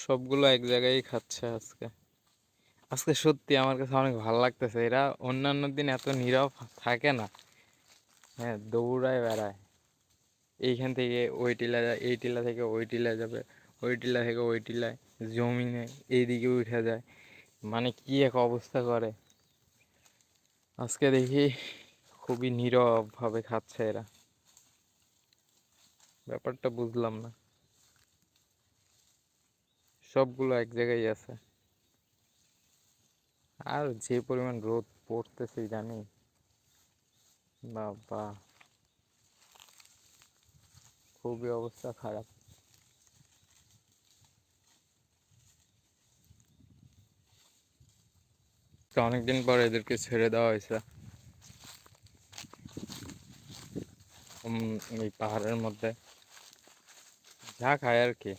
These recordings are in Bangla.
সবগুলো এক জায়গায় খাচ্ছে আজকে। আজকে সত্যি আমার কাছে অনেক ভালো লাগতেছে। এরা অন্যান্য দিন এত নীরব থাকে না। হ্যাঁ, দৌড়ায় বেড়ায়। এইখান থেকে ওই টিলা যায়, এই টিলা থেকে ওই টিলা যাবে, ওই টিলা থেকে ওই টিলায়, জমিনে এইদিকে উঠে যায়। মানে কি এক অবস্থা করে। আজকে দেখি খুবই নীরব ভাবে খাচ্ছে এরা। ব্যাপারটা বুঝলাম না। সবগুলো এক জায়গায় আছে। আর যে পরিমাণ রোদ পড়তেছে জানি, বাবা, খুবই অবস্থা খারাপ। তো অনেকদিন পর এদেরকে ছেড়ে দেওয়া হয়েছে এই পাহাড়ের মধ্যে। যা খায় আর কি।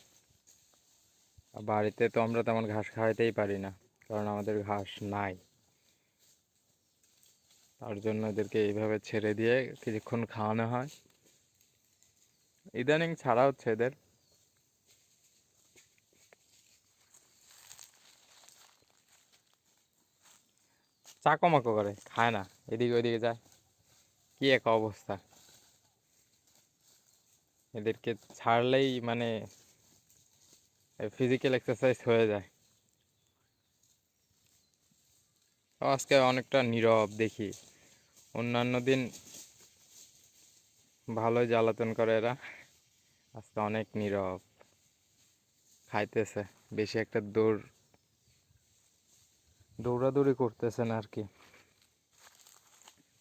আর বাড়িতে তো আমরা তেমন ঘাস খাওয়াইতেই পারি না, কারণ আমাদের ঘাস নাই। তার জন্য এদেরকে এইভাবে ছেড়ে দিয়ে কিছুক্ষণ খাওয়ানো হয়। ইদানিং ছাড়া হচ্ছে এদের। চাকমাকো করে, খায় না, এদিকে ওইদিকে যায়। কি এক অবস্থা। এদেরকে ছাড়লেই মানে ফিজিক্যাল এক্সারসাইজ হয়ে যায়। আজকে অনেকটা নীরব দেখি। অন্যান্য দিন ভালোই জ্বালাতন করে এরা, আজকে অনেক নীরব। খাইতেছে, বেশি একটা দৌড়াদৌড়ি করতেছে না আর কি।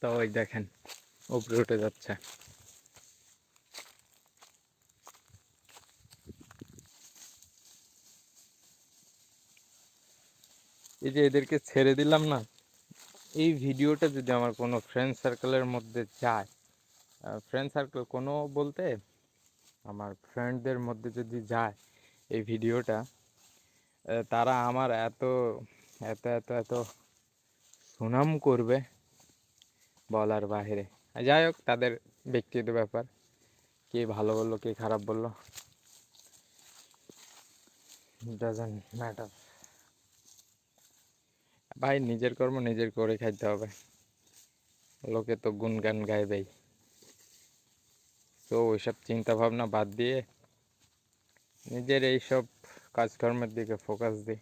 তাও ওই দেখেন উপরে উঠে যাচ্ছে। এই যে এদেরকে ছেড়ে দিলাম না, এই ভিডিওটা যদি আমার কোনো ফ্রেন্ড সার্কেলের মধ্যে যায়, ফ্রেন্ড সার্কেল কোনো বলতে আমার ফ্রেন্ডদের মধ্যে যদি যায় এই ভিডিওটা, তারা আমার এত এত এত এত সুনাম করবে বলার বাহিরে। যাই হোক, তাদের ব্যক্তিগত ব্যাপার। কে ভালো বললো কে খারাপ বললো, ডাজন্ট ম্যাটার। ভাই, নিজের কর্ম নিজের করে খাইতে হবে। লোকে তো গুনগান গাইবেই। তো ওইসব চিন্তা ভাবনা বাদ দিয়ে নিজের এইসব কাজকর্মের দিকে ফোকাস দিই,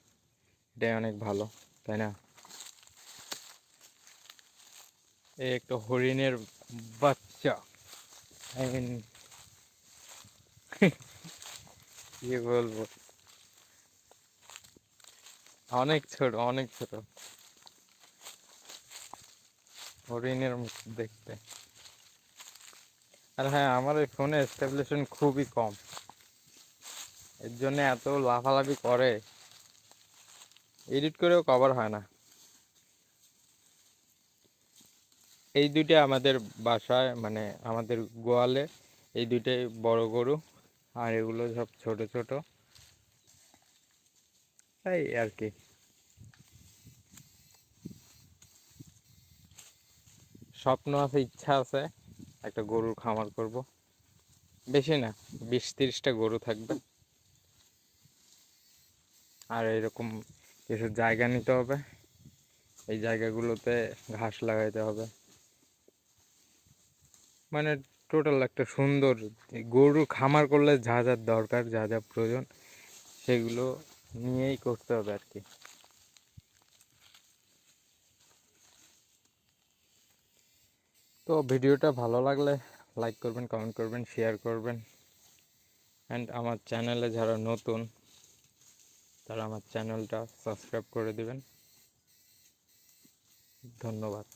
এটাই অনেক ভালো, তাই না? এই একটা হরিণের বাচ্চা, আই মিন কি বলবো, অনেক ছোট, অনেক ছোট, হরিণের মতো দেখতে। আর হ্যাঁ, আমার এই ফোনে স্টেবিলাইজেশন খুবই কম, এর জন্য এত লাফালাফি করে, এডিট করেও কভার হয় না। এই দুইটা আমাদের বাসায়, মানে আমাদের গোয়ালে এই দুইটাই বড় গরু, আর এগুলো সব ছোট ছোট, তাই আর কি। স্বপ্ন আছে, ইচ্ছা আছে, একটা গরুর খামার করব। বেশি না, 20-30টা গরু থাকবে। আর এরকম কিছু জায়গা নিতে হবে, এই জায়গাগুলোতে ঘাস লাগাইতে হবে। মানে টোটাল একটা সুন্দর গরুর খামার করলে যা যা দরকার, যা যা প্রয়োজন, সেগুলো নিয়েই করতে হবে আর কি। তো ভিডিওটা ভালো লাগলে লাইক করবেন, কমেন্ট করবেন, শেয়ার করবেন। অ্যান্ড আমার চ্যানেলে যারা নতুন, তারা আমার চ্যানেলটা সাবস্ক্রাইব করে দিবেন। ধন্যবাদ।